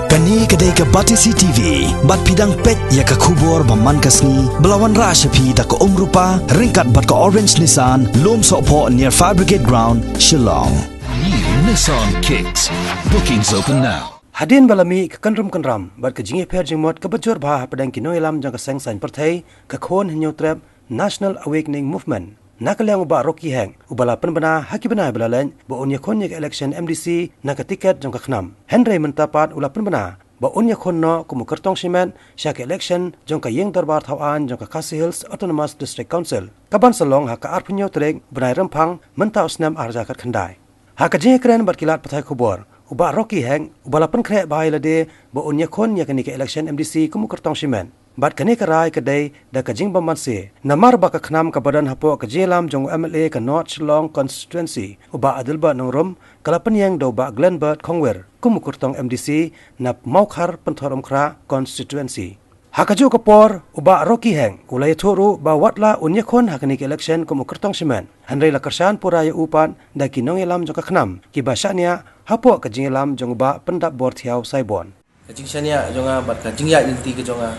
Kani kedai ke Batisi TV, bat pidang pet ya ke kubur baman kasni, belawan rasyapi da ke rupa, ringkat bat ke Orange Nissan, lom sokpo near Fire Brigade Ground, Shillong. New Nissan Kicks. Bookings open now. Hadin balami ke kenram bat ke jingi per jingmot ke bejur bah padang kinoilam jang ke sengsain pertai ke khon hinyo trap National Awakening Movement. Nakaliang uba Rocky Hang ubala penbena haki bena belalen ba unya khon yak election MDC na ke tiket jang ke khnam. Henry mentapat ula penbena ba unya khon no kumu kertong simen syak election jang ke yeng darbar thawan jang ke Khasi Hills Autonomous District Council. Kaban salong ha ka arpunyo trek benai rempang menta usnam arja kat khandai. Ha ka jingi kren bat kilat pathai khubor uba Rocky Hang ubala pen khrek bai lade ba unya khon yak ni ke election MDC kumu kertong simen. Bat kani karai kedai da kajing bamansi namar ba ka khnam ka badan hapo ka jelam jong MLA ka North Shillong constituency uba adilba nongrom kalapan yang do ba Glenbert Kongwer kumukurtong MDC na Maukhar Penthorom Khra constituency hakaju kapor uba Rocky Hang ulay thuru ba watla unya khon hakani ke election kumukurtong simen hanrei la karsan puraya upan da kinong elam jong ka khnam ki basania hapo ka jingelam jong ba pendap bor thiau saibon kajing sania jonga bat kajing ya inti ke jonga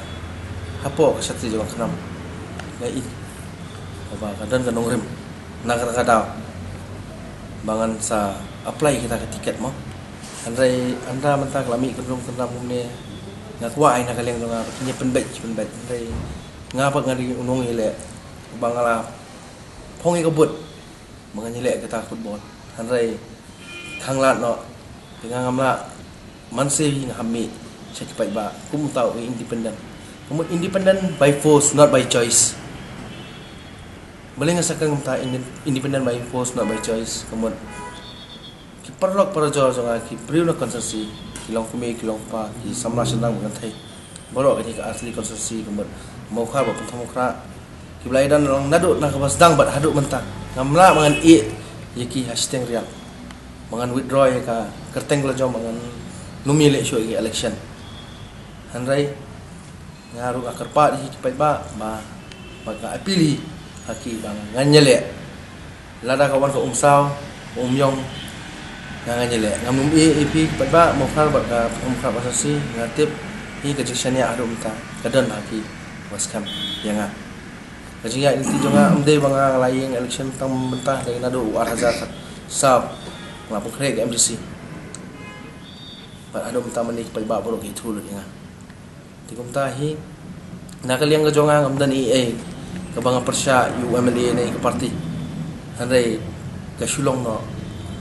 hapo kasati jong khnam ngai aba kadan kanong rim nagar kadaw bangan sa apply kita ke tiket mo andai anda mentak lami kendung kendam umne ngakwa ai nakaleng jonga punya penbet andai ngapa ngari unong ile bangala pongi kebut manganyile kita football andai thanglat no dengan ngamla mansi ngami cekipai ba kum tau independent independent by force, not by choice. Boleh ngasakan kita independent by force, not by choice. Kemudian kita perlu perjuang jangan kita beri konsensi, kilong kami, kilong pa, kita sama senang mengenai. Baru ini ke asli konsensi kemudian mau kah buat pentomokra. Kita belajar dan orang naduk nak kemas dang buat haduk mentah. Ngamla mengan yaki hashtag real, mengan withdraw ya ka kerteng kelajong mengan numilek show election. Handrai ngaru akarpa di kipai ba maka apili haki bang nganyele lada kawan ko umsaw umyong nganyele ngamum ipi kipai ba mokar ba ka umkar basasi ngatip hi kajiksania adu umta kadan haki waskam yanga kajia inti jonga umde bang laing election tang mentah dari nadu arhaza sab ngapung krek MDC ba adu umta mani kipai ba boro ki thulu yanga tikumtahi nakaliang ke jonga ngamdan ke banga persya UMLA ni ke parti handai ke Shillong no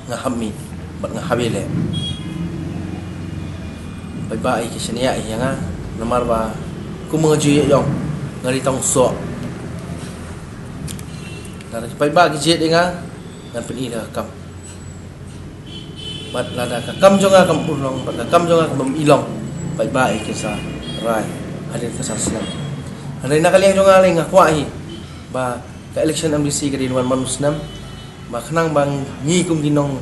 ngahami bat ngahabile bye bye ke senia yang namar ba ku mengaji yong ngari tong so dan bye bye ke jet dengan ngan peni dah kam bat lada ka kam jonga kam ulong bat kam jonga kam ilong bye bye ke sa rai hadir ke sasna andai nakaliang jonga lai ngakwa hi ba ka election MDC ke dinuan manusnam ba khnang bang ngi kum ginong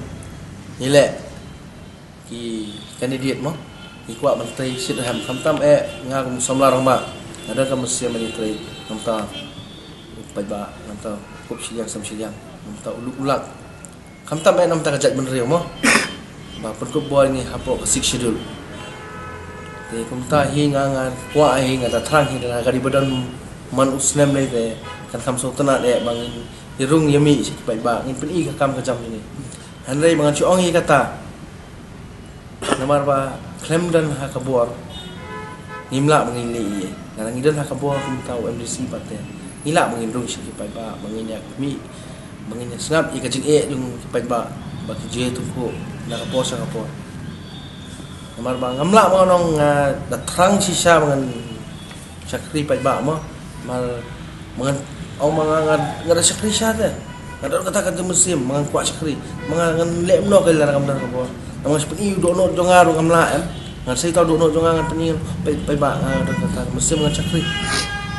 nile ki candidate mo ni kwa menteri sidham khamtam nga kum samla rama ada ka mesya menteri namta pai ba namta kup siang sam siang namta ulak khamtam namta ka jat benri mo ba perkup boy ni hapo ka sik schedule te kumta hinga kwa hinga ta thrang hinga gari badan man usnem le te kan kam so tana de bangin irung yami bai ba ngin pen i ka kam ka jam ni hanrei mangan chuong hi kata namar ba klem dan ha ka bor ngimla mangin le nang ngidan ha ka bor kumta MDC patte ngila mangin rung si bai ba mangin yak mi mangin snap i ka jing jung bai ba ba ki je tu ko na ka posa ka por namar bang ngamla mo nong datrang sisa mangan sakri pai ba mo mal mangan au mangan ngada sakri sa de ngada kata kata musim mangan kwa sakri mangan lem no kai lar kamdan ko nang sepi do no jongaru ngamla ngan sai tau do no jonga ngan pening pai ba ngada kata musim mangan sakri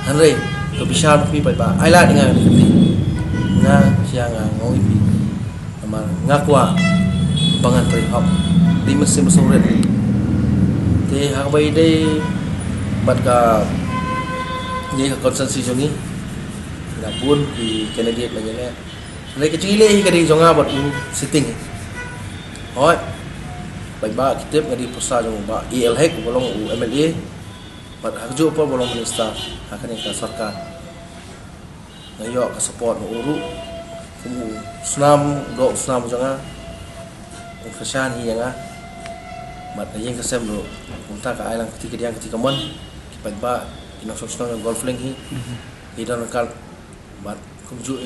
hanrei to bisa pi pai ba ai la dengan ni nga siang ngoi pi namar ngakwa bangan tri hop di musim sore te hak bai dei bat ka ni ka konsensi jongi na pun di candidate banyaknya le kecil hi ka ding jonga bat sitting hoi baik ba kita ngadi persa jong ba ELH bolong MLA bat harjo pa bolong minister akan ka sarkar ngayo ka support no uru kumu senam do senam janga kesan hi nga bat yang kesem do punta ka ailang ketika dia ketika mon baik ba international golf link hi dan kal bat kumju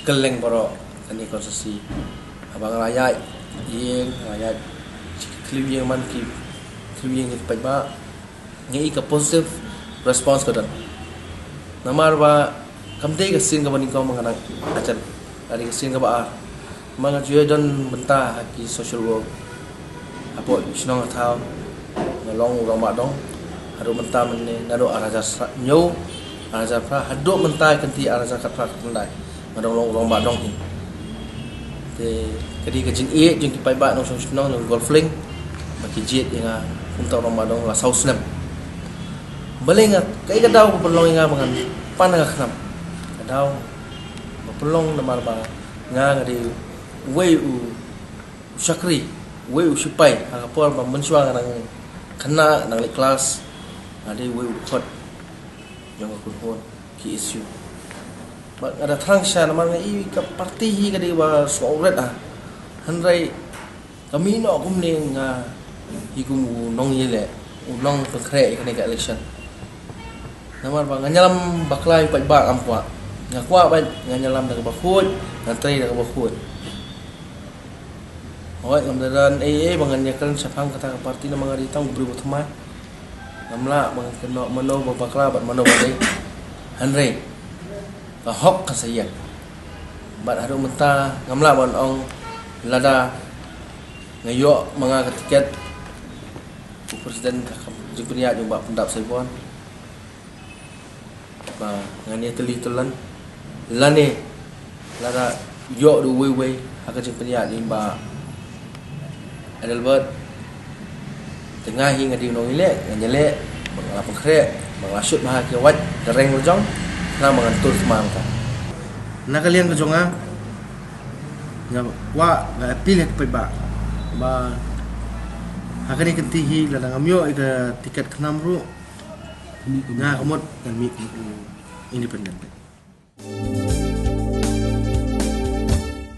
keleng baro kani konsesi abang rakyat yang rakyat kliu yang man ki kliu yang baik ba ngai ka positive response ka dan namar ba kamte ka sin ka baning ko mga acan dari ka sin ka ba mga juya don benta ki social work apo sinong thao ngalong urang ba dong hadu benta men nado araja nyo araja pra hadu benta kanti araja kat pra kendai ngadong urang ba dong hi te kadi ka jin e jing ki pai ba no sinong no golfling baki jet yang untuk urang ba dong la saus nem balingat kay kadaw ko pelong nga mga panagaknam kadaw mapelong na marba nga ngadi way u syakri way u sipay akapor ba menswa nga nang kana nang kelas ade way u khot yang aku hon ki issue ba ada thrang sha na nga i ka parti hi kadi ba sawret hanrai kami no kum ne nga hi kum nong yele ulong pekre kani ka election namar ba nganyalam baklay pa ba amkwa ngakwa ba nganyalam daga bakhut ngantay daga bakhut hoy ngamdaran bangannya kan sapang kata parti na mga ritang bro thma namla mga keno mano bakla bat mano ba hanre ka hok ka saya bat haru menta ngamla bon ong lada ngayo mga katiket presiden jipria jumba pendap saibon ba ngani teli telan lane lara yo du we haka jing penya ni ba Adelbert tengah hingga di nong ile ngale mangala pengkre mangala shoot bah ke wat dereng lojong na mangantur semang ka na kalian ke jonga nga wa ga pilih pe ba haka ni kentihi la ngamyo ida tiket kenam ru na kamot dan mi independen.